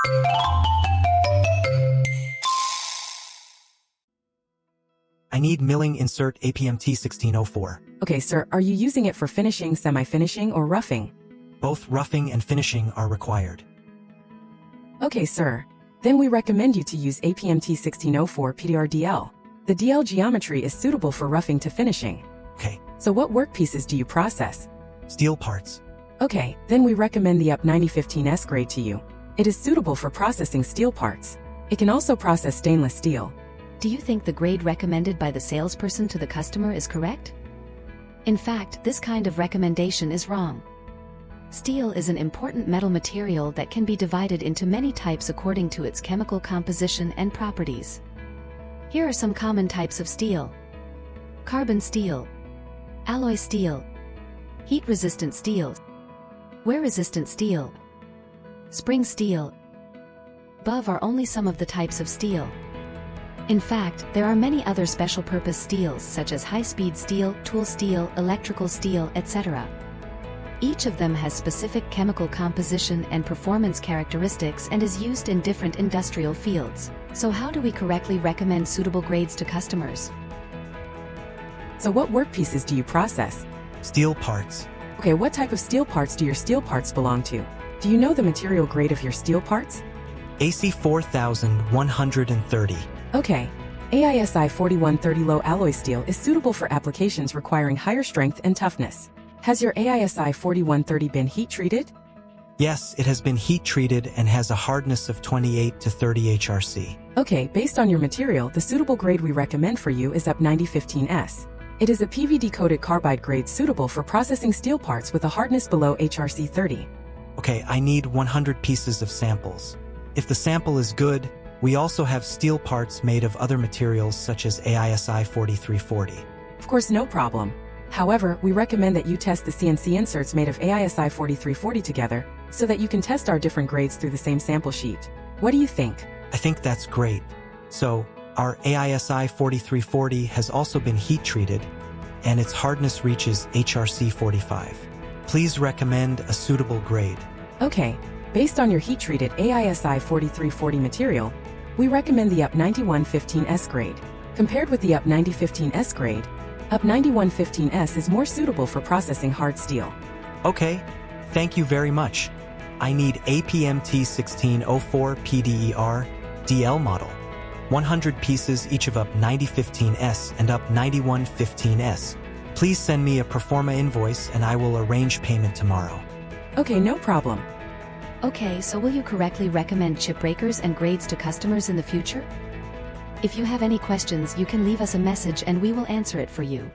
I need milling insert APMT 1604. Okay, sir, are you using it for finishing, semi-finishing, or roughing? Both roughing and finishing are required. Okay, sir. Then we recommend you to use APMT 1604 PDR-DL. The DL geometry is suitable for roughing to finishing. Okay. So what workpieces do you process? Steel parts. Okay, then we recommend the UP 9015S grade to you. It is suitable for processing steel parts. It can also process stainless steel. Do you think the grade recommended by the salesperson to the customer is correct? In fact, this kind of recommendation is wrong. Steel is an important metal material that can be divided into many types according to its chemical composition and properties. Here are some common types of steel: carbon steel, alloy steel, heat-resistant steel, wear-resistant steel, spring steel. Above are only some of the types of steel. In fact, there are many other special-purpose steels such as high-speed steel, tool steel, electrical steel, etc. Each of them has specific chemical composition and performance characteristics and is used in different industrial fields. So how do we correctly recommend suitable grades to customers? So what workpieces do you process? Steel parts. Okay, what type of steel parts do your steel parts belong to? Do you know the material grade of your steel parts? AC 4130. Okay. AISI 4130 low alloy steel is suitable for applications requiring higher strength and toughness. Has your AISI 4130 been heat treated? Yes, it has been heat treated and has a hardness of 28 to 30 HRC. Okay, based on your material, the suitable grade we recommend for you is UP 9015S. It is a PVD-coated carbide grade suitable for processing steel parts with a hardness below HRC 30. Okay, I need 100 pieces of samples. If the sample is good, we also have steel parts made of other materials such as AISI 4340. Of course, no problem. However, we recommend that you test the CNC inserts made of AISI 4340 together, so that you can test our different grades through the same sample sheet. What do you think? I think that's great. So, our AISI 4340 has also been heat treated, and its hardness reaches HRC 45. Please recommend a suitable grade. Okay, based on your heat-treated AISI 4340 material, we recommend the UP 9115S grade. Compared with the UP 9015S grade, UP 9115S is more suitable for processing hard steel. Okay, thank you very much. I need APMT 1604 PDER DL model. 100 pieces each of UP 9015S and UP 9115S. Please send me a proforma invoice and I will arrange payment tomorrow. Okay, no problem. Okay, so will you correctly recommend chip breakers and grades to customers in the future? If you have any questions, you can leave us a message and we will answer it for you.